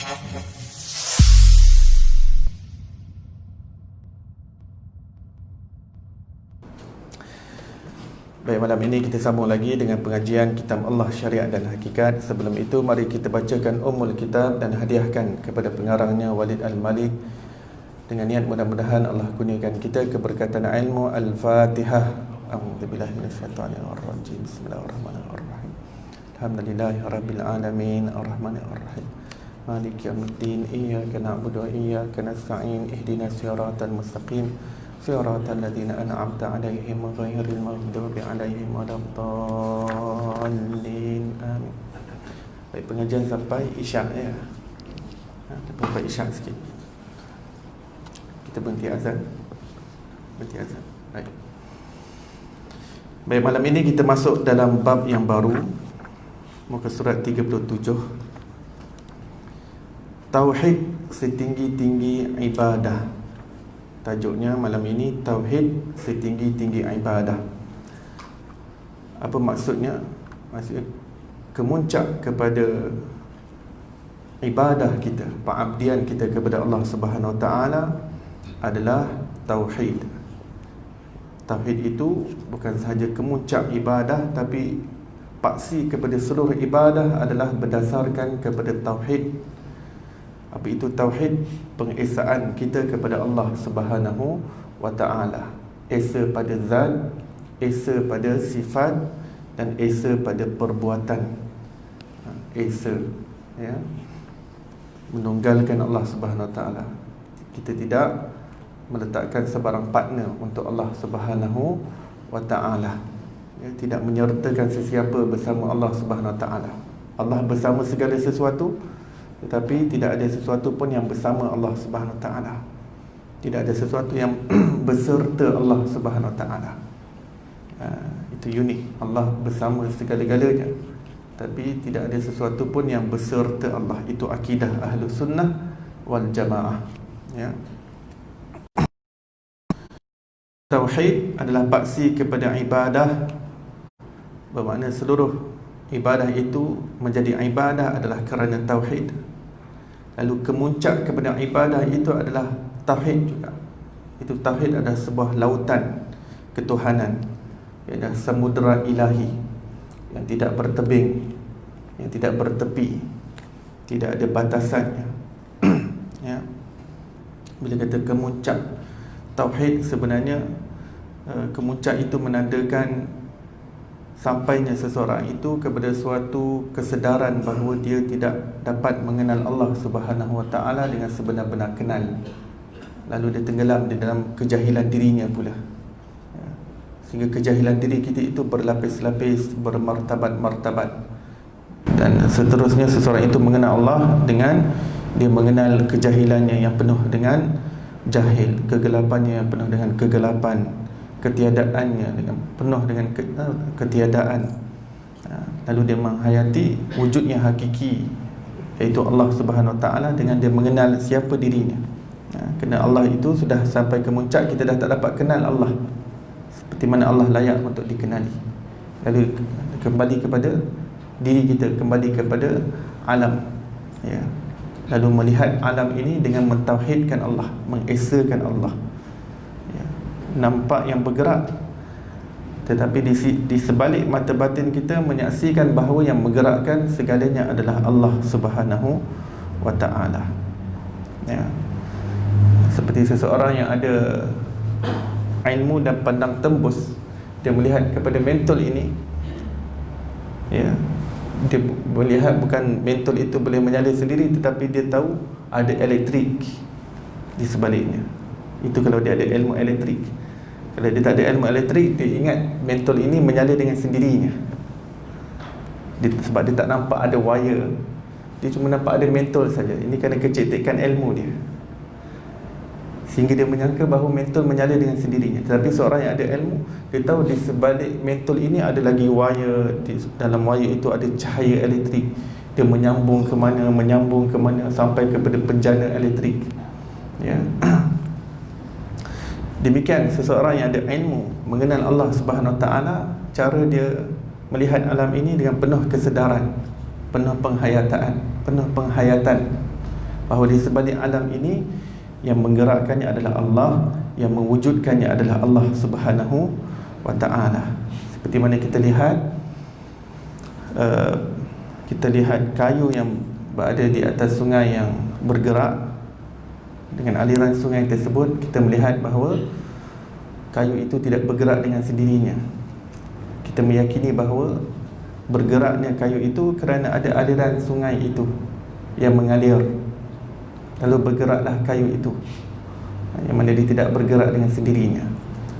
Baik, malam ini kita sambung lagi dengan pengajian Kitab Allah Syariat dan Hakikat. Sebelum itu, mari kita bacakan Ummul Kitab dan hadiahkan kepada pengarangnya Walid Al-Malik dengan niat mudah-mudahan Allah kurniakan kita keberkatan ilmu. Al-Fatihah. A'udzubillahi minasyaitonirrajim. Bismillahirrahmanirrahim. Alhamdulillahirabbil alamin, arrahmanirrahim. Maliki yaumiddin. Iyyaka na'budu wa iyyaka nasta'in. Ihdinas siratal mustaqim. Siratal ladzina an'amta 'alaihim ghairil maghdubi 'alaihim waladdallin. Amin. Baik, pengajian sampai Isyak ya. Sampai Isyak sikit. Kita berhenti azan. Baik. Baik, malam ini kita masuk dalam bab yang baru, muka surat 37. Tauhid setinggi-tinggi ibadah. Tajuknya malam ini, Tauhid setinggi-tinggi ibadah. Apa maksudnya? Maksudnya kemuncak kepada ibadah kita, pengabdian kita kepada Allah Subhanahu Wa Taala adalah Tauhid. Tauhid itu bukan sahaja kemuncak ibadah, tapi paksi kepada seluruh ibadah adalah berdasarkan kepada Tauhid. Apa itu Tauhid? Pengesaan kita kepada Allah Subhanahu Wa Taala. Esa pada zat, esa pada sifat, dan esa pada perbuatan. Esa, ya, menunggalkan Allah Subhanahu Wa Taala. Kita tidak meletakkan sebarang partner untuk Allah Subhanahu Wa Taala, ya, tidak menyertakan sesiapa bersama Allah Subhanahu Wa Taala. Allah bersama segala sesuatu, tetapi tidak ada sesuatu pun yang bersama Allah Subhanahu Wa Taala. Tidak ada sesuatu yang beserta Allah Subhanahu Wa Taala. Itu unik. Allah bersama segala-galanya, tapi tidak ada sesuatu pun yang beserta Allah. Itu akidah Ahlus Sunnah wal Jamaah, ya. Tauhid adalah paksi kepada ibadah, bermakna seluruh ibadah itu menjadi ibadah adalah kerana Tauhid. Lalu kemuncak kepada ibadah itu adalah Tauhid juga. Itu Tauhid adalah sebuah lautan ketuhanan, iaitu samudera ilahi yang tidak bertebing, yang tidak bertepi, tidak ada batasannya. Ya. Bila kata kemuncak Tauhid, sebenarnya kemuncak itu menandakan sampainya seseorang itu kepada suatu kesedaran bahawa dia tidak dapat mengenal Allah Subhanahu Wa Taala dengan sebenar-benar kenal. Lalu dia tenggelam di dalam kejahilan dirinya pula, ya. Sehingga kejahilan diri kita itu berlapis-lapis, bermartabat-martabat. Dan seterusnya seseorang itu mengenal Allah dengan dia mengenal kejahilannya yang penuh dengan jahil, kegelapannya yang penuh dengan kegelapan, ketiadaannya dengan penuh dengan ketiadaan. Lalu dia menghayati wujud yang hakiki, iaitu Allah Subhanahu Wa Taala, dengan dia mengenal siapa dirinya. Kerana Allah itu sudah sampai ke muncak, kita dah tak dapat kenal Allah seperti mana Allah layak untuk dikenali. Lalu kembali kepada diri kita, kembali kepada alam, ya. Lalu melihat alam ini dengan mentauhidkan Allah, mengesakan Allah, ya. Nampak yang bergerak, tetapi di sebalik mata batin kita menyaksikan bahawa yang menggerakkan segalanya adalah Allah Subhanahu Wa Taala, ya. Seperti seseorang yang ada ilmu dan pandang tembus, dia melihat kepada mentol ini, ya. Dia melihat bukan mentol itu boleh menyala sendiri, tetapi dia tahu ada elektrik di sebaliknya. Itu kalau dia ada ilmu elektrik. Kalau dia tak ada ilmu elektrik, dia ingat mentol ini menyala dengan sendirinya. Sebab dia tak nampak ada wire, dia cuma nampak ada mentol saja. Ini kerana kecetekan ilmu dia, sehingga dia menyangka bahawa mentol menyala dengan sendirinya. Tetapi seorang yang ada ilmu, dia tahu di sebalik mentol ini ada lagi wire, di dalam wire itu ada cahaya elektrik. Dia menyambung ke mana sampai kepada penjana elektrik, ya. Demikian seseorang yang ada ilmu mengenal Allah Subhanahu Wa Taala, cara dia melihat alam ini dengan penuh kesedaran, penuh penghayatan, bahawa di sebalik alam ini yang menggerakkannya adalah Allah, yang mewujudkannya adalah Allah Subhanahu wa ta'ala. Seperti mana kita lihat kayu yang berada di atas sungai yang bergerak. Dengan aliran sungai tersebut, kita melihat bahawa kayu itu tidak bergerak dengan sendirinya. Kita meyakini bahawa bergeraknya kayu itu kerana ada aliran sungai itu yang mengalir, lalu bergeraklah kayu itu, yang mana dia tidak bergerak dengan sendirinya.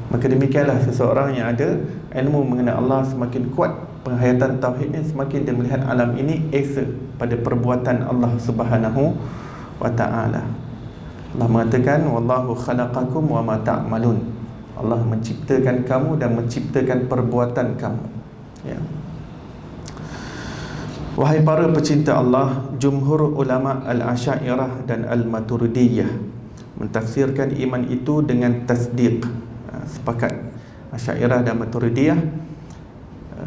Maka demikianlah seseorang yang ada ilmu mengenai Allah, semakin kuat penghayatan tauhidnya, semakin dia melihat alam ini esa pada perbuatan Allah Subhanahu wa ta'ala. Allah mengatakan, wallahu khalaqakum wa ma ta'malun. Allah menciptakan kamu dan menciptakan perbuatan kamu, ya. Wahai para pecinta Allah, jumhur ulama al-Asy'ariyah dan al-Maturidiyah mentafsirkan iman itu dengan tasdiq. Sepakat Asy'ariyah dan Maturidiyah,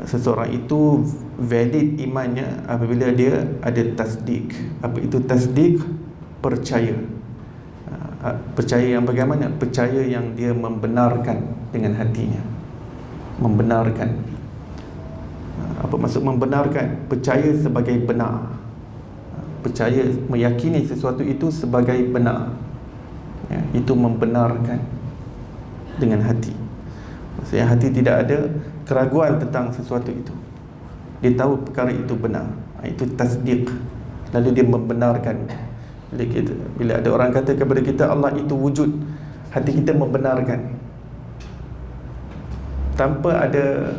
seseorang itu valid imannya apabila dia ada tasdik. Apa itu tasdik? Percaya. Percaya yang bagaimana? Percaya yang dia membenarkan dengan hatinya. Membenarkan. Apa maksud membenarkan? Percaya sebagai benar. Percaya, meyakini sesuatu itu sebagai benar, ya, itu membenarkan dengan hati. Maksudnya hati tidak ada keraguan tentang sesuatu itu. Dia tahu perkara itu benar. Itu tasdiq. Lalu dia membenarkan. Bila ada orang kata kepada kita Allah itu wujud, hati kita membenarkan tanpa ada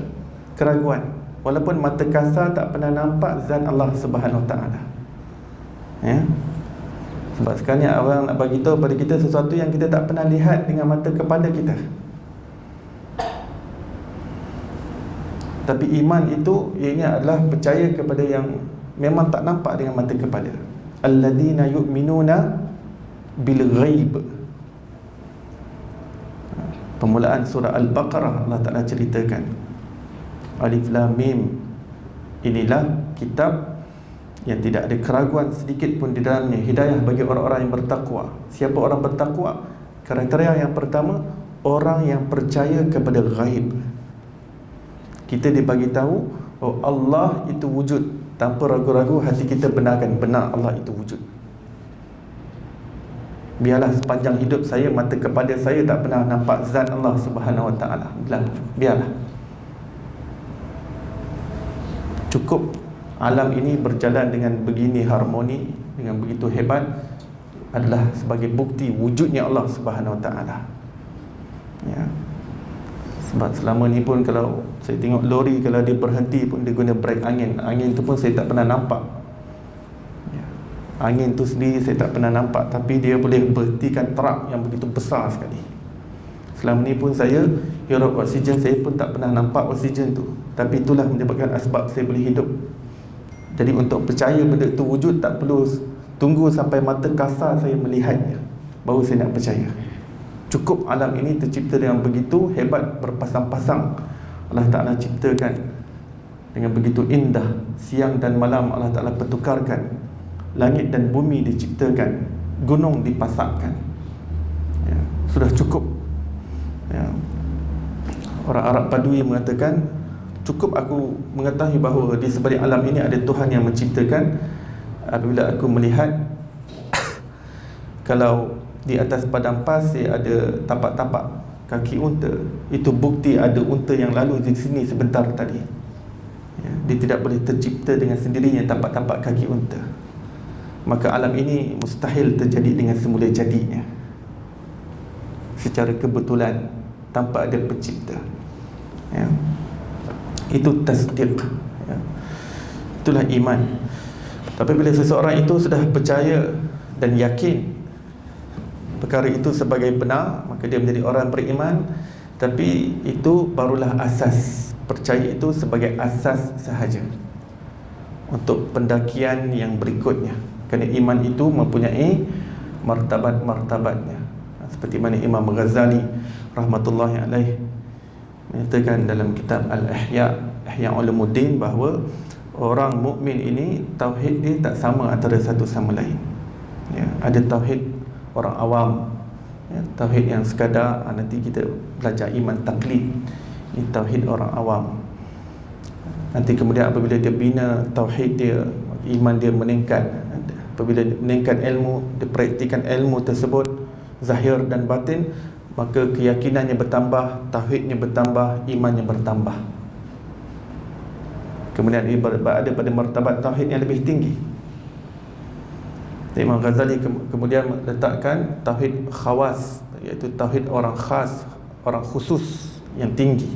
keraguan, walaupun mata kasar tak pernah nampak zat Allah Subhanahu wa ta'ala, ya. Sebab sekarang orang nak bagi tahu pada kita sesuatu yang kita tak pernah lihat dengan mata kepala kita. Tapi iman itu ianya adalah percaya kepada yang memang tak nampak dengan mata kepala. Alladzina yu'minuna bil ghaib. Permulaan surah Al-Baqarah, Allah Ta'ala ceritakan, Alif Lam Mim, inilah kitab yang tidak ada keraguan sedikit pun di dalamnya, hidayah bagi orang-orang yang bertakwa. Siapa orang bertakwa? Kriteria yang pertama, orang yang percaya kepada ghaib. Kita dibagi tahu oh Allah itu wujud, tanpa ragu-ragu hati kita benarkan, benar Allah itu wujud. Biarlah sepanjang hidup saya, mata kepala saya tak pernah nampak zat Allah Subhanahu wa ta'ala. Biarlah. Cukup alam ini berjalan dengan begini harmoni, dengan begitu hebat, adalah sebagai bukti wujudnya Allah Subhanahu wa ta'ala, ya. Sebab selama ni pun kalau saya tengok lori, kalau dia berhenti pun dia guna brake angin. Angin tu pun saya tak pernah nampak, ya. Angin tu sendiri saya tak pernah nampak, tapi dia boleh berhentikan truk yang begitu besar sekali. Selama ni pun saya hirup oksigen, saya pun tak pernah nampak oksigen tu, tapi itulah menyebabkan asbab saya boleh hidup. Jadi untuk percaya benda itu wujud, tak perlu tunggu sampai mata kasar saya melihatnya baru saya nak percaya. Cukup alam ini tercipta dengan begitu hebat, berpasang-pasang. Allah Ta'ala ciptakan dengan begitu indah. Siang dan malam Allah Ta'ala pertukarkan. Langit dan bumi diciptakan, gunung dipasakkan, ya. Sudah cukup, ya. Orang Arab Badui mengatakan, cukup aku mengetahui bahawa di sebalik alam ini ada Tuhan yang menciptakan. Apabila aku melihat kalau di atas padang pasir ada tapak-tapak kaki unta, itu bukti ada unta yang lalu di sini sebentar tadi, ya. Dia tidak boleh tercipta dengan sendirinya tapak-tapak kaki unta. Maka alam ini mustahil terjadi dengan semula jadinya, secara kebetulan, tanpa ada pencipta, ya. Itu tasdiq, ya. Itulah iman. Tapi bila seseorang itu sudah percaya dan yakin perkara itu sebagai benar, maka dia menjadi orang beriman. Tapi itu barulah asas. Percaya itu sebagai asas sahaja untuk pendakian yang berikutnya. Kerana iman itu mempunyai martabat-martabatnya. Seperti mana Imam Ghazali rahmatullahi alaih menyatakan dalam kitab Ihya Ulumuddin bahawa orang mukmin ini tauhid dia tak sama antara satu sama lain. ya, ada tauhid orang awam, ya, tauhid yang sekadar nanti kita belajar iman taklid. Ini tauhid orang awam. Nanti kemudian apabila dia bina tauhid dia, iman dia meningkat. Apabila dia meningkat ilmu, dia praktikan ilmu tersebut zahir dan batin, maka keyakinannya bertambah, tauhidnya bertambah, imannya bertambah. Kemudian ia berada pada martabat tauhid yang lebih tinggi. Imam Ghazali kemudian meletakkan tauhid khawas, iaitu tauhid orang khas, orang khusus yang tinggi.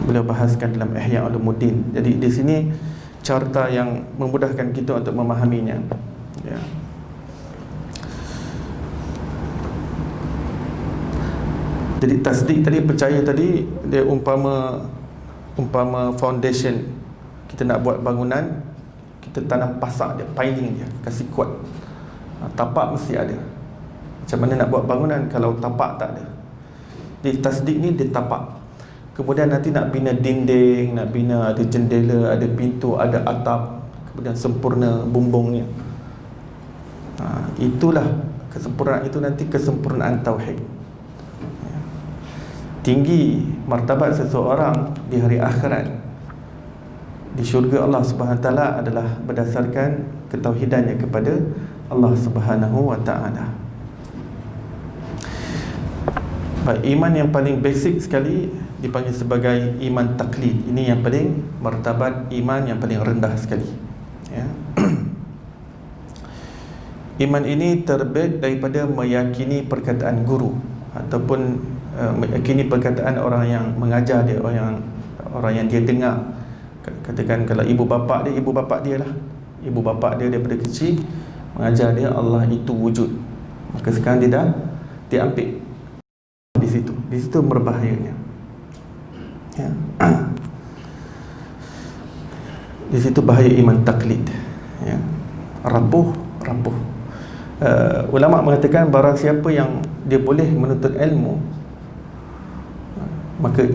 Beliau bahaskan dalam Ihya Ulumuddin. Jadi di sini carta yang memudahkan kita untuk memahaminya, ya. Jadi tasdik tadi, percaya tadi, dia umpama foundation. Kita nak buat bangunan, kita tanam pasak dia, piling dia, kasih kuat. Tapak mesti ada. Macam mana nak buat bangunan kalau tapak tak ada? Di tasdik ni dia tapak. Kemudian nanti nak bina dinding, nak bina ada jendela, ada pintu, ada atap, kemudian sempurna bumbungnya. Itulah kesempurnaan itu, nanti kesempurnaan tauhid. Tinggi martabat seseorang di hari akhirat, di syurga Allah Subhanahu Wa Taala adalah berdasarkan ketauhidannya kepada Allah Subhanahu Wa Taala. Baik, iman yang paling basic sekali dipanggil sebagai iman taklid. Ini yang paling martabat iman yang paling rendah sekali, ya. Iman ini terbit daripada meyakini perkataan guru ataupun meyakini perkataan orang yang mengajar dia, orang yang dia dengar. Katakan kalau ibu bapa dia lah. Ibu bapa dia daripada kecil mengajar dia Allah itu wujud. Maka sekarang dia dah diambil di situ berbahayanya, ya. Di situ bahaya iman taklid, ya. Rapuh. Ulama mengatakan barang siapa yang dia boleh menuntut ilmu, maka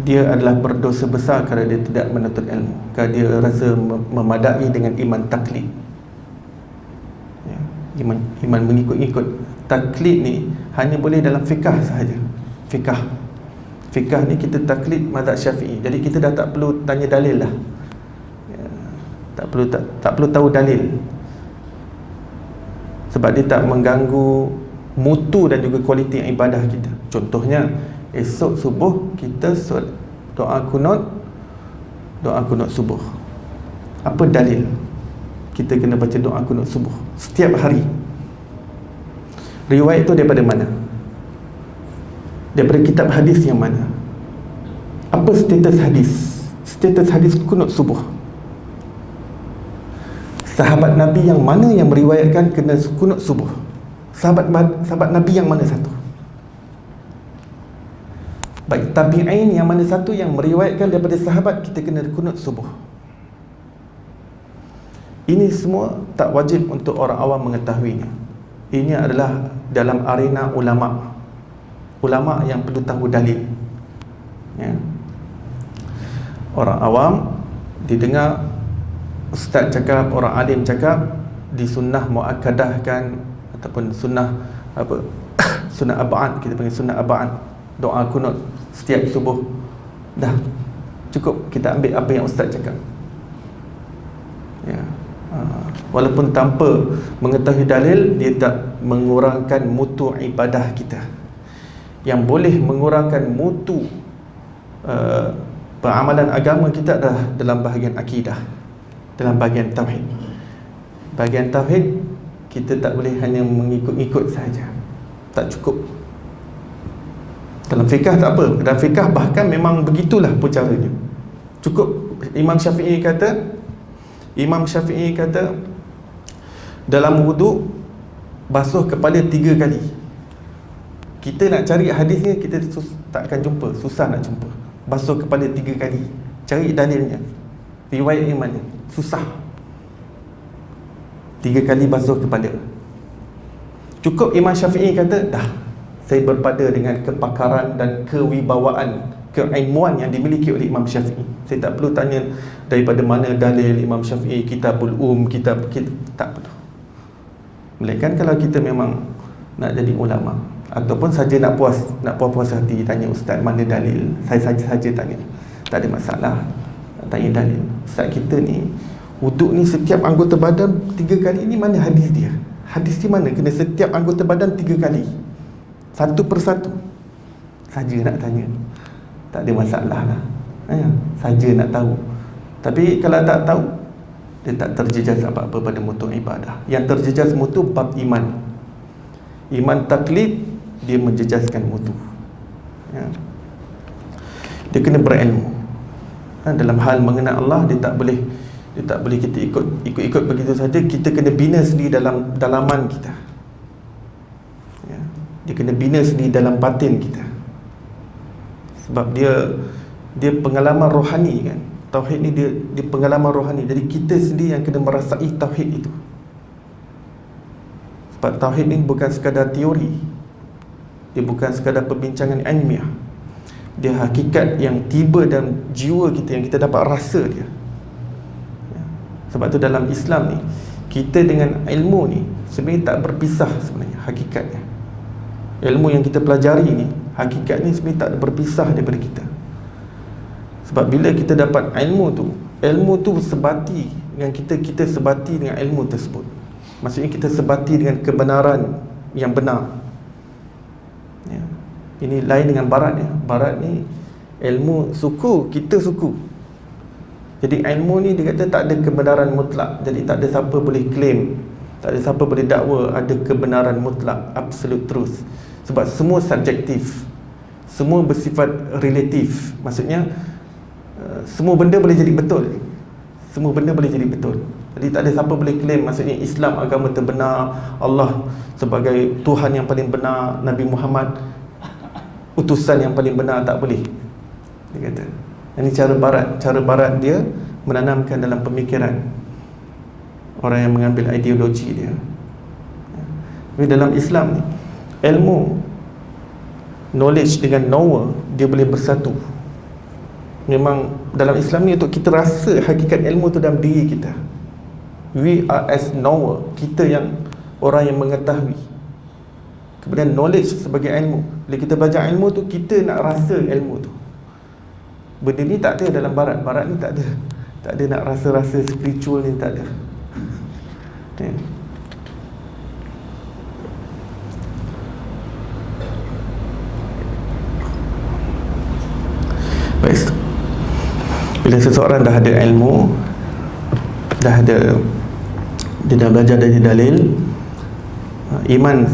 dia adalah berdosa besar kerana dia tidak menuntut ilmu, kerana dia rasa memadai dengan iman taklid, ya. Iman mengikut-ikut. Taklid ni hanya boleh dalam fikah sahaja. Fikah ni kita taklid mazhab Syafi'i. Jadi kita dah tak perlu tanya dalil lah, ya. Tak perlu tahu dalil, sebab dia tak mengganggu mutu dan juga kualiti ibadah kita. Contohnya, esok subuh kita doa kunut subuh. Apa dalil kita kena baca doa kunut subuh setiap hari? Riwayat itu daripada mana? Daripada kitab hadis yang mana? Apa status hadis? Status hadis kunut subuh. Sahabat Nabi yang mana yang meriwayatkan kena kunut subuh? Sahabat Nabi yang mana satu? Baik, tabi'in yang mana satu yang meriwayatkan daripada sahabat kita kena kunut subuh? Ini semua tak wajib untuk orang awam mengetahuinya. Ini adalah dalam arena ulama yang perlu tahu dalil, ya. Orang awam didengar ustaz cakap, orang alim cakap, di sunnah muakkadahkan ataupun sunnah sunnah ab'ad, kita panggil sunnah ab'ad, doa kunut setiap subuh. Dah cukup kita ambil apa yang ustaz cakap, ya. Walaupun tanpa mengetahui dalil, dia tak mengurangkan mutu ibadah kita. Yang boleh mengurangkan mutu peramalan agama kita adalah dalam bahagian akidah, dalam bahagian tauhid. Bahagian tauhid kita tak boleh hanya mengikut-ikut saja, tak cukup. Dalam fikah tak apa. Dalam fikah bahkan memang begitulah caranya. Cukup. Imam Syafi'i kata dalam wudu basuh kepala 3 kali. Kita nak cari hadisnya, kita tak akan jumpa, susah nak jumpa. Basuh kepala 3 kali, cari dalilnya, riwayat imannya, susah. 3 kali basuh kepala. Cukup Imam Syafi'i kata, dah, saya berpada dengan kepakaran dan kewibawaan keilmuan yang dimiliki oleh Imam Syafi'i. Saya tak perlu tanya daripada mana dalil Imam Syafi'i, kitabul kitab tak perlu. Melainkan kalau kita memang nak jadi ulama, ataupun saja nak puas hati, tanya ustaz mana dalil, saya saja tanya, tak ada masalah tanya dalil. Ustaz kita ni wuduk ni setiap anggota badan 3 kali, ni mana hadis dia? Hadis di mana kena setiap anggota badan 3 kali, satu persatu? Saja nak tanya, tak ada masalah lah, saja nak tahu. Tapi kalau tak tahu, dia tak terjejas apa-apa pada mutu ibadah. Yang terjejas mutu bab iman. Iman taklid, dia menjejaskan mutu, dia kena berilmu. Dalam hal mengenal Allah, dia tak boleh kita ikut begitu saja. Kita kena bina sendiri dalam dalaman kita, dia kena bina sendiri dalam batin kita. Sebab dia pengalaman rohani kan. Tauhid ni dia pengalaman rohani. Jadi kita sendiri yang kena merasai tauhid itu. Sebab tauhid ni bukan sekadar teori, dia bukan sekadar perbincangan ilmiah. Dia hakikat yang tiba dalam jiwa kita, yang kita dapat rasa dia. Sebab tu dalam Islam ni, kita dengan ilmu ni sebenarnya tak berpisah sebenarnya hakikatnya. Ilmu yang kita pelajari ni, hakikatnya sebenarnya tak berpisah daripada kita. Sebab bila kita dapat ilmu tu sebati dengan kita sebati dengan ilmu tersebut. Maksudnya kita sebati dengan kebenaran yang benar. Ini lain dengan barat ya. Barat ni ilmu suku, kita suku. Jadi ilmu ni dia kata tak ada kebenaran mutlak. Jadi tak ada siapa boleh claim, tak ada siapa boleh dakwa ada kebenaran mutlak, absolute truth. Sebab semua subjektif, semua bersifat relatif. Maksudnya semua benda boleh jadi betul. Semua benda boleh jadi betul. Jadi tak ada siapa boleh claim, maksudnya Islam agama terbenar, Allah sebagai Tuhan yang paling benar, Nabi Muhammad utusan yang paling benar, tak boleh. Dia kata ini cara barat dia menanamkan dalam pemikiran orang yang mengambil ideologi dia. Tapi dalam Islam ni, ilmu, knowledge dengan knower, dia boleh bersatu. Memang dalam Islam ni untuk kita rasa hakikat ilmu tu dalam diri kita. We are as knower, kita yang orang yang mengetahui. Kemudian knowledge sebagai ilmu. Bila kita belajar ilmu tu, kita nak rasa ilmu tu. Benda ni tak ada dalam barat. Barat ni tak ada. Tak ada nak rasa-rasa spiritual ni, tak ada. Baik. Bila seseorang dah ada ilmu, dia dah belajar dari dalil, iman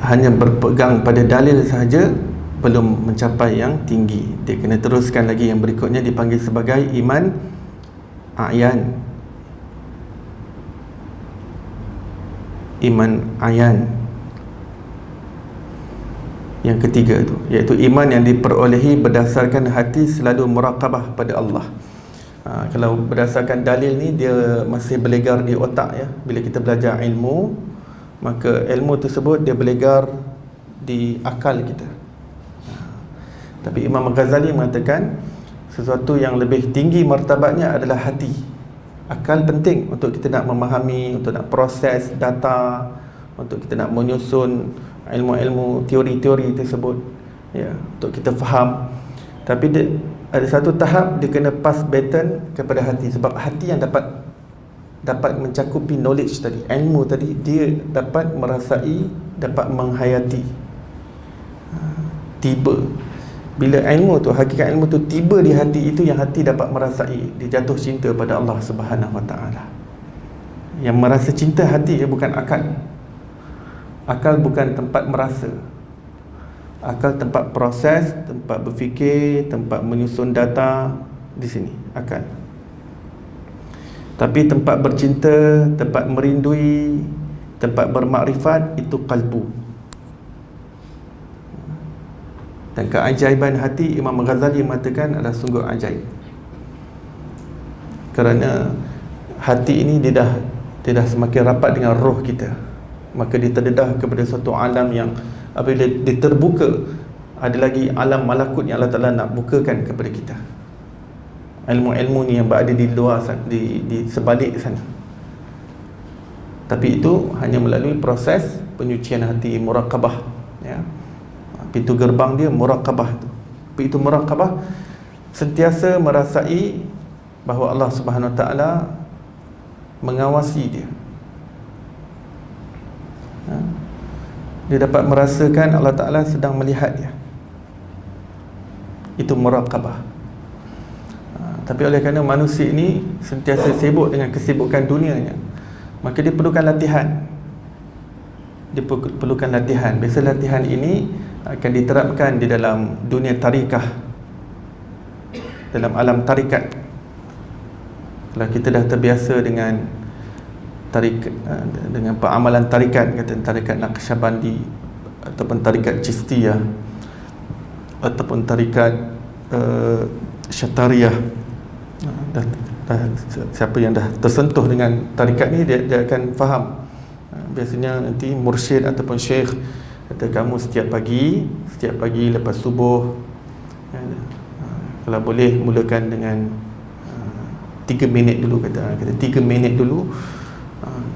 hanya berpegang pada dalil sahaja belum mencapai yang tinggi. Dia kena teruskan lagi yang berikutnya, dipanggil sebagai iman a'yan. Iman a'yan yang ketiga tu, iaitu iman yang diperolehi berdasarkan hati selalu muraqabah pada Allah. Kalau berdasarkan dalil ni, dia masih berlegar di otak ya. Bila kita belajar ilmu, maka ilmu tersebut dia berlegar di akal kita. Tapi Imam Ghazali mengatakan sesuatu yang lebih tinggi martabatnya adalah hati. Akal penting untuk kita nak memahami, untuk nak proses data, untuk kita nak menyusun ilmu-ilmu, teori-teori tersebut ya, untuk kita faham. Tapi dia ada satu tahap, dia kena pass baton kepada hati. Sebab hati yang dapat mencakupi knowledge tadi, ilmu tadi, dia dapat merasai, dapat menghayati. Tiba bila ilmu tu, hakikat ilmu tu tiba di hati itu, yang hati dapat merasai, dia jatuh cinta pada Allah Subhanahu Wa Taala. Yang merasa cinta hati, bukan akal. Akal bukan tempat merasa. Akal tempat proses, tempat berfikir, tempat menyusun data. Di sini akal. Tapi tempat bercinta, tempat merindui, tempat bermakrifat, itu qalbu. Dan keajaiban hati, Imam Ghazali mengatakan, adalah sungguh ajaib. Kerana hati ini dia dah semakin rapat dengan roh kita. Maka dia terdedah kepada suatu alam yang apabila dia terbuka, ada lagi alam malakut yang Allah Ta'ala nak bukakan kepada kita. Ilmu-ilmu ni yang berada di luar sana, di sebalik sana. Tapi itu hanya melalui proses penyucian hati, muraqabah, ya. Pintu gerbang dia muraqabah tu. Itu muraqabah, sentiasa merasai bahawa Allah Subhanahu Wa Ta'ala mengawasi dia. Dia dapat merasakan Allah Ta'ala sedang melihat dia. Itu muraqabah. Tapi oleh kerana manusia ini sentiasa sibuk dengan kesibukan dunianya, maka dia perlukan latihan. Dia perlukan latihan. Biasa latihan ini akan diterapkan di dalam dunia tarikah, dalam alam tarikat. Kalau kita dah terbiasa dengan dengan peramalan tarikat, kata tarikat Naqsyabandi ataupun tarikat Chistiyah ataupun tarikat Syatariyah, siapa yang dah tersentuh dengan tarikat ni, dia akan faham. Biasanya nanti mursyid ataupun syekh kata, kamu setiap pagi lepas subuh, kalau boleh mulakan dengan 3 minit dulu, kata 3 minit dulu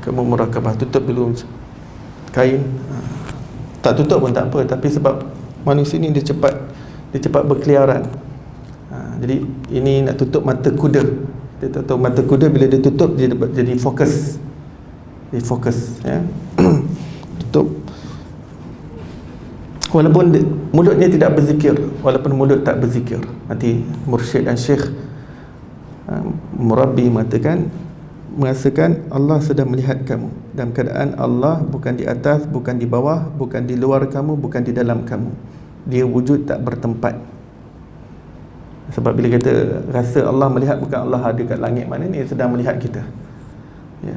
kamu muraqabah, tutup dulu kain. Tak tutup pun tak apa, tapi sebab manusia ni dia cepat berkeliaran. Jadi ini nak tutup mata kuda. Dia tahu mata kuda bila dia tutup, dia jadi fokus. Dia fokus, ya. Tutup. Walaupun mulutnya tidak berzikir, walaupun mulut tak berzikir, nanti mursyid dan syekh, murabbi merasakan Allah sedang melihat kamu dalam keadaan Allah bukan di atas, bukan di bawah, bukan di luar kamu, bukan di dalam kamu. Dia wujud tak bertempat. Sebab bila kita rasa Allah melihat, bukan Allah ada kat langit mana ni, sedang melihat kita, ya.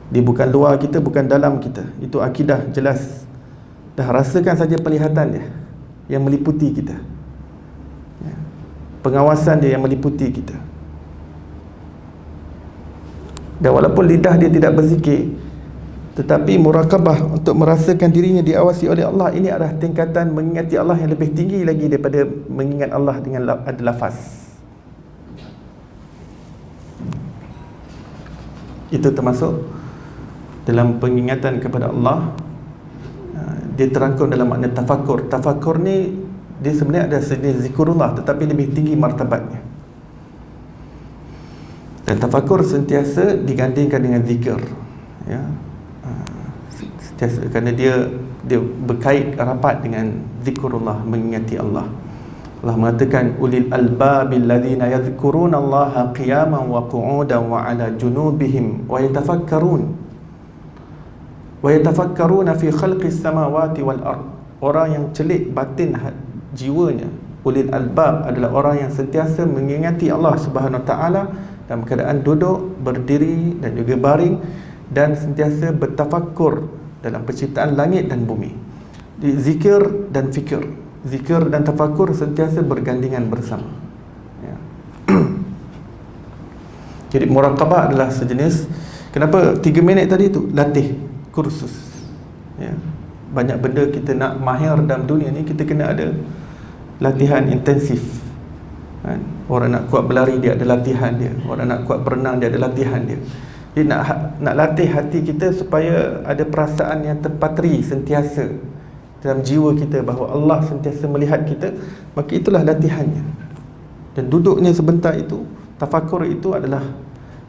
Dia bukan luar kita, bukan dalam kita. Itu akidah jelas. Dah rasakan saja penglihatan dia yang meliputi kita, ya. Pengawasan dia yang meliputi kita. Dan walaupun lidah dia tidak berzikir, tetapi muraqabah untuk merasakan dirinya diawasi oleh Allah, ini adalah tingkatan mengingati Allah yang lebih tinggi lagi daripada mengingat Allah dengan ada lafaz. Itu termasuk dalam pengingatan kepada Allah. Dia terangkum dalam makna tafakur. Tafakur ni dia sebenarnya ada sejenis zikrullah, tetapi lebih tinggi martabatnya. Dan tafakur sentiasa digandingkan dengan zikir, ya. Sentiasa, kerana dia berkait rapat dengan zikrullah, mengingati Allah. Allah mengatakan ulil albabil ladzina yadhkuruna Allaha qiyaman wa qu'udan wa 'ala junubihim wa yatafakkaruna fi khalqis samawati wal ard. Orang yang celik batin jiwanya, ulil albab, adalah orang yang sentiasa mengingati Allah Subhanahu Wa Ta'ala dalam keadaan duduk, berdiri dan juga baring, dan sentiasa bertafakkur dalam penciptaan langit dan bumi. Di zikir dan fikir, zikir dan tafakkur sentiasa bergandingan bersama, ya. Jadi muraqabah adalah sejenis. Kenapa 3 minit tadi tu? Latih, kursus, ya. Banyak benda kita nak mahir dalam dunia ni, kita kena ada latihan intensif, kan? Orang nak kuat berlari, dia ada latihan dia. Orang nak kuat berenang, dia ada latihan dia. Jadi nak latih hati kita supaya ada perasaan yang terpatri sentiasa dalam jiwa kita bahawa Allah sentiasa melihat kita, maka itulah latihannya. Dan duduknya sebentar itu, tafakur itu adalah,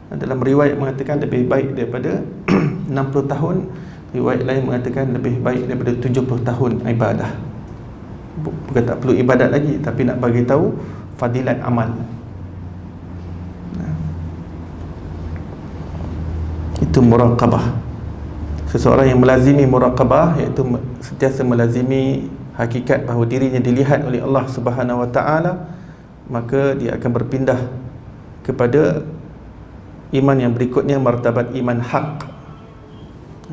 dalam riwayat mengatakan lebih baik daripada 60 tahun, riwayat lain mengatakan lebih baik daripada 70 tahun ibadah. Bukan tak perlu ibadat lagi, tapi nak bagi tahu fadilat amal. Itu muraqabah. Seseorang yang melazimi muraqabah, iaitu sentiasa melazimi hakikat bahawa dirinya dilihat oleh Allah Subhanahu Wa Ta'ala, maka dia akan berpindah kepada iman yang berikutnya, martabat iman hak.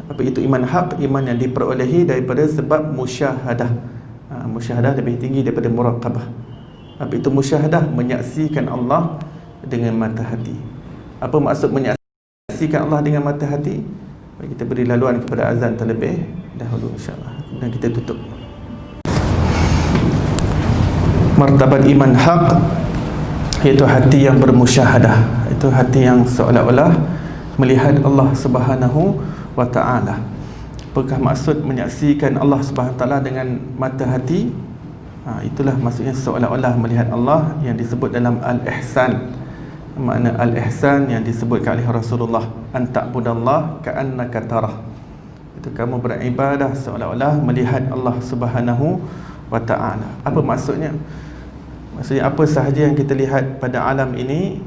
Apa itu iman hak? Iman yang diperolehi daripada sebab musyahadah. Musyahadah lebih tinggi daripada muraqabah. Apa itu musyahadah? Menyaksikan Allah dengan mata hati. Apa maksud menyaksikan Allah dengan mata hati? Kita beri laluan kepada azan terlebih dahulu, insyaAllah, dan kita tutup. martabat iman haq, iaitu hati yang bermusyahadah, itu hati yang seolah-olah melihat Allah Subhanahu wa ta'ala. Apakah maksud menyaksikan Allah Subhanahu wa ta'ala dengan mata hati? Itulah maksudnya seolah-olah melihat Allah, yang disebut dalam al-ihsan. Makna al-ihsan yang disebutkan oleh Rasulullah, anta'budallah ka'annaka tarah, itu kamu beribadah seolah-olah melihat Allah Subhanahu wa ta'ala. Apa maksudnya? Maksudnya apa sahaja yang kita lihat pada alam ini,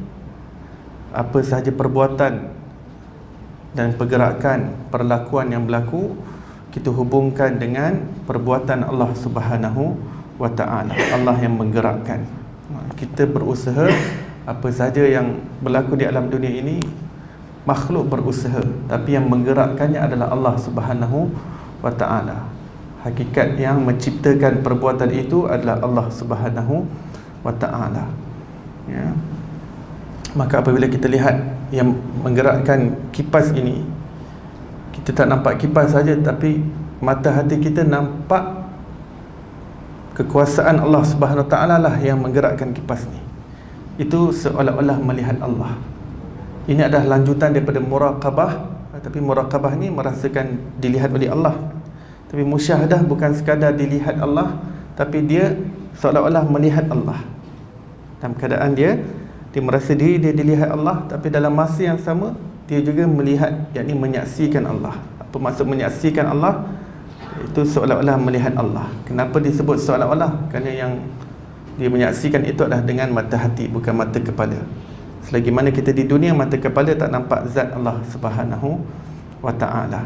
apa sahaja perbuatan dan pergerakan, perlakuan yang berlaku, kita hubungkan dengan perbuatan Allah Subhanahu wa ta'ala. Allah yang menggerakkan. Kita berusaha, apa sahaja yang berlaku di alam dunia ini, makhluk berusaha, tapi yang menggerakkannya adalah Allah Subhanahu wa ta'ala. Hakikat yang menciptakan perbuatan itu adalah Allah Subhanahu wa ta'ala. Ya. Maka apabila kita lihat yang menggerakkan kipas ini, kita tak nampak kipas saja, tapi mata hati kita nampak kekuasaan Allah Subhanahu wa ta'ala lah yang menggerakkan kipas ni. Itu seolah-olah melihat Allah. Ini adalah lanjutan daripada muraqabah, tapi muraqabah ni merasakan dilihat oleh Allah. Tapi musyahadah bukan sekadar dilihat Allah, tapi dia seolah-olah melihat Allah. Dalam keadaan dia merasa diri dia dilihat Allah, tapi dalam masa yang sama dia juga melihat, yakni menyaksikan Allah. Apa maksud menyaksikan Allah? Itu seolah-olah melihat Allah. Kenapa disebut seolah-olah? Kerana yang dia menyaksikan itu adalah dengan mata hati, bukan mata kepala. Selagi mana kita di dunia, mata kepala tak nampak zat Allah Subhanahu wa ta'ala.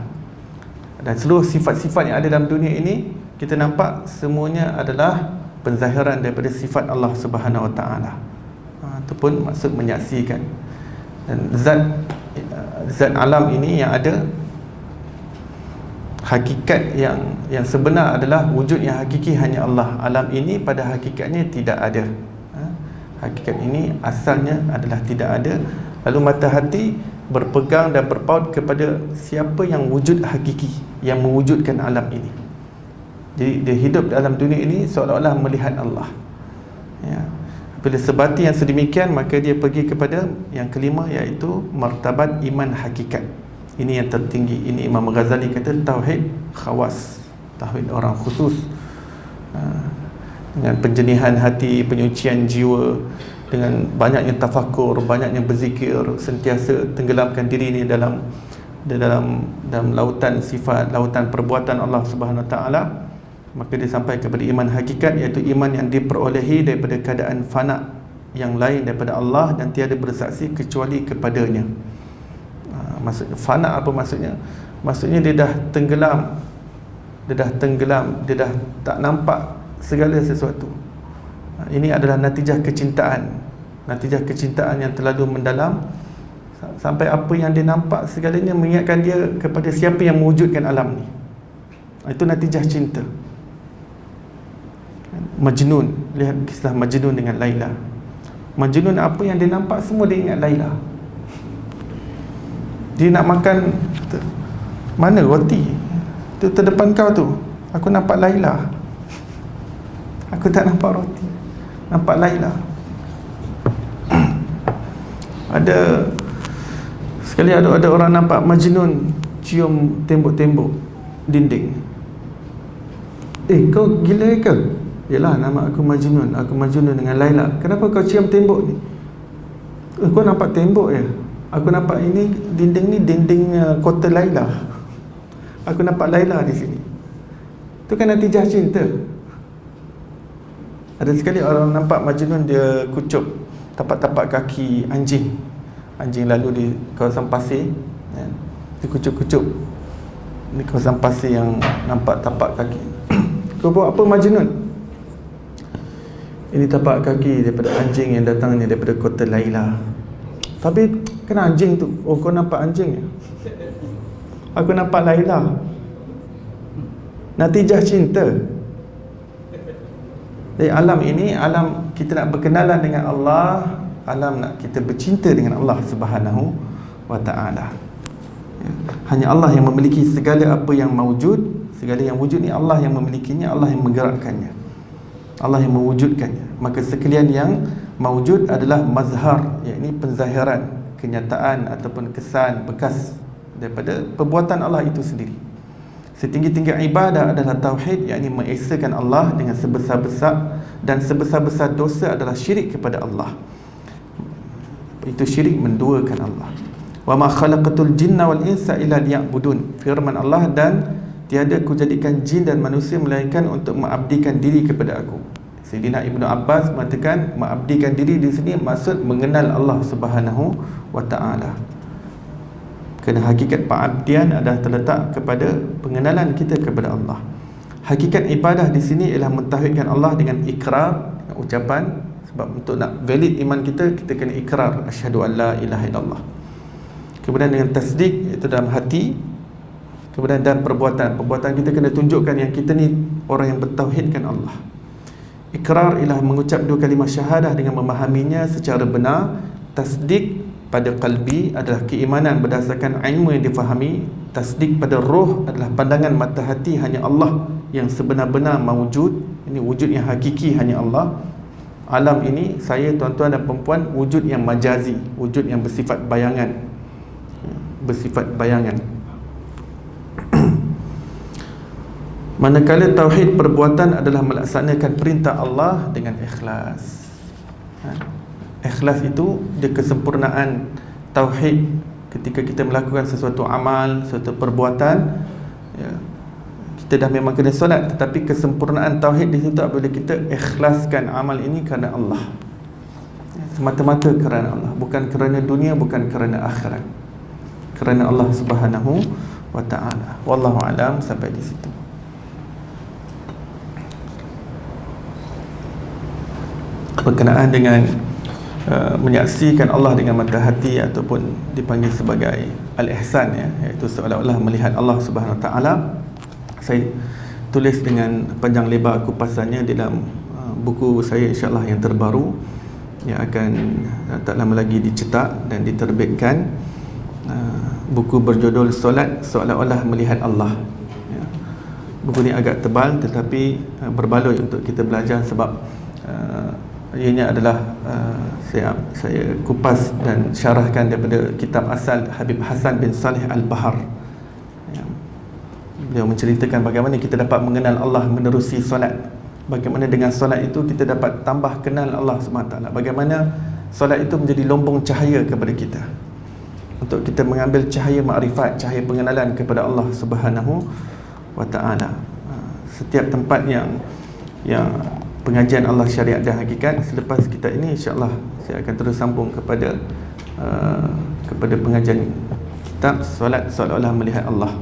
Dan seluruh sifat-sifat yang ada dalam dunia ini, kita nampak semuanya adalah penzahiran daripada sifat Allah Subhanahu wa ta'ala. Itu pun maksud menyaksikan. Dan zat alam ini yang ada, hakikat yang sebenar adalah wujud yang hakiki hanya Allah. Alam ini pada hakikatnya tidak ada. Hakikat ini asalnya adalah tidak ada. Lalu mata hati berpegang dan berpaut kepada siapa yang wujud hakiki, yang mewujudkan alam ini. Jadi dia hidup dalam dunia ini seolah-olah melihat Allah. Ya. Bila sebati yang sedemikian, maka dia pergi kepada yang kelima, iaitu martabat iman hakikat. Ini yang tertinggi. Ini Imam Ghazali kata tauhid khawas, tauhid orang khusus. Dengan penjenihan hati, penyucian jiwa, dengan banyaknya tafakur, banyaknya berzikir, sentiasa tenggelamkan diri ini dalam lautan sifat, lautan perbuatan Allah Subhanahu wa ta'ala, maka dia sampai kepada iman hakikat, iaitu iman yang diperolehi daripada keadaan fana yang lain daripada Allah dan tiada bersaksi kecuali kepadanya. Maksud fana apa maksudnya? Maksudnya dia dah tenggelam, dia dah tak nampak segala sesuatu. Ini adalah natijah kecintaan yang terlalu mendalam, sampai apa yang dia nampak segalanya mengingatkan dia kepada siapa yang mewujudkan alam ni. Itu natijah cinta. Majnun, lihat kisah Majnun dengan Laila. Majnun apa yang dia nampak semua dia ingat Laila. Dia nak makan, mana roti tu terdepan kau tu, aku nampak Laila. Aku tak nampak roti, nampak Laila. Ada sekali ada orang nampak Majnun cium tembok-tembok dinding. Kau gila ke? Yalah, nama aku Majnun dengan Laila. Kenapa kau cium tembok ni? Kau nampak tembok ya? Aku nampak ini dinding ni dinding kota Laila. Aku nampak Laila di sini. Itu kan natijah cinta. Ada sekali orang nampak Majnun, dia kucup tapak-tapak kaki anjing lalu di kawasan pasir, dia kucup-kucup di kawasan pasir yang nampak tapak kaki. Kau buat apa Majnun? Ini tapak kaki daripada anjing yang datangnya daripada kota Laila. Tapi kena anjing tu. Oh, kau nampak anjing ya? Aku nampak Laila. Natijah cinta. Jadi alam ini, alam kita nak berkenalan dengan Allah, alam nak kita bercinta dengan Allah Subhanahu wa ta'ala. Hanya Allah yang memiliki segala apa yang mawujud. Segala yang wujud ni Allah yang memilikinya, Allah yang menggerakkannya. Allah yang mewujudkannya. Maka sekalian yang mawujud adalah mazhar, iaitu penzahiran, kenyataan ataupun kesan bekas daripada perbuatan Allah itu sendiri. Setinggi-tinggi ibadah adalah tauhid, iaitu mengesakan Allah dengan sebesar-besar, dan sebesar-besar dosa adalah syirik kepada Allah. Itu syirik, menduakan Allah. Wa ma khalaqatul jinna wal insa illa liya'budun. Firman Allah, dan tiada aku jadikan jin dan manusia melainkan untuk mengabdikan diri kepada aku. Sayyidina Ibnu Abbas mengatakan mengabdikan diri di sini maksud mengenal Allah Subhanahu wa taala. Kerana hakikat pengabdian adalah terletak kepada pengenalan kita kepada Allah. Hakikat ibadah di sini ialah mentauhidkan Allah dengan ikrar, dengan ucapan. Sebab untuk nak valid iman kita, kita kena ikrar asyhadu an la ilaha illallah. Kemudian dengan tasdik, iaitu dalam hati. Kemudian dan perbuatan kita kena tunjukkan yang kita ni orang yang bertauhidkan Allah. Ikrar ialah mengucap dua kalimah syahadah dengan memahaminya secara benar. Tasdik pada qalbi adalah keimanan berdasarkan ilmu yang difahami. Tasdik pada roh adalah pandangan mata hati hanya Allah yang sebenar-benar mawujud. Ini wujud yang hakiki hanya Allah. Alam ini, saya, tuan-tuan dan perempuan, wujud yang majazi, wujud yang bersifat bayangan. Bersifat bayangan. Manakala tauhid perbuatan adalah melaksanakan perintah Allah dengan ikhlas. Ikhlas itu dia kesempurnaan tauhid. Ketika kita melakukan sesuatu amal, sesuatu perbuatan, ya, kita dah memang kena solat, tetapi kesempurnaan tauhid di situ apabila kita ikhlaskan amal ini kerana Allah, semata-mata kerana Allah, bukan kerana dunia, bukan kerana akhirat, kerana Allah Subhanahu wa ta'ala. Wallahu alam. Sampai di situ. Berkenaan dengan menyaksikan Allah dengan mata hati ataupun dipanggil sebagai al-ihsan, ya, iaitu seolah-olah melihat Allah Subhanahu Wa Taala. Saya tulis dengan panjang lebar kupasannya di dalam buku saya insya-Allah yang terbaru, yang akan tak lama lagi dicetak dan diterbitkan. Buku berjudul Solat Seolah-olah Melihat Allah, ya. Buku ni agak tebal tetapi berbaloi untuk kita belajar sebab ianya adalah saya kupas dan syarahkan daripada kitab asal Habib Hasan bin Saleh Al-Bahar. Beliau menceritakan bagaimana kita dapat mengenal Allah menerusi solat. Bagaimana dengan solat itu kita dapat tambah kenal Allah SWT. Bagaimana solat itu menjadi lombong cahaya kepada kita, untuk kita mengambil cahaya makrifat, cahaya pengenalan kepada Allah Subhanahu wa ta'ala. Setiap tempat yang pengajian Allah Syariat dan Hakikat, selepas kita ini insya-Allah saya akan terus sambung kepada pengajian kitab Solat Seolah-olah Melihat Allah.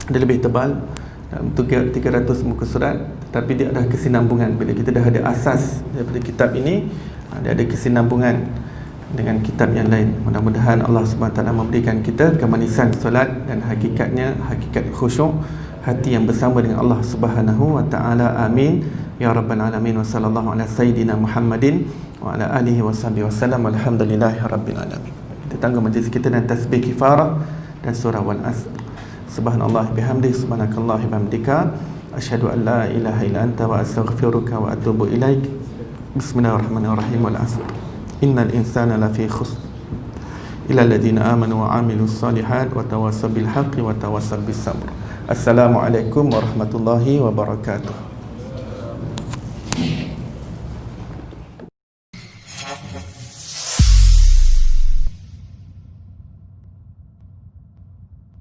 Dia lebih tebal, 300 muka surat, tapi dia ada kesinambungan. Bila kita dah ada asas daripada kitab ini, dia ada kesinambungan dengan kitab yang lain. Mudah-mudahan Allah SWT memberikan kita kemanisan solat dan hakikatnya, hakikat khusyuk, hati yang bersama dengan Allah Subhanahu wa ta'ala. Amin ya rabbal alamin. Wa sallallahu ala sayyidina Muhammadin wa ala alihi wa sahbihi wasallam. Alhamdulillahi rabbil alamin. Kita tangguh majlis kita dan tasbih kifarah dan surah wal asr. Subhanallah bihamdihi, subhanakallah bihamdika, asyhadu an la ilaha illa anta wa astaghfiruka wa atubu ilaik. Bismillahirrahmanirrahim. Wal asr innal insana lafi khusr illa alladhina amanu wa amilus salihat wa tawassaw bil haqqi wa tawassaw bis sabr. Assalamualaikum warahmatullahi wabarakatuh.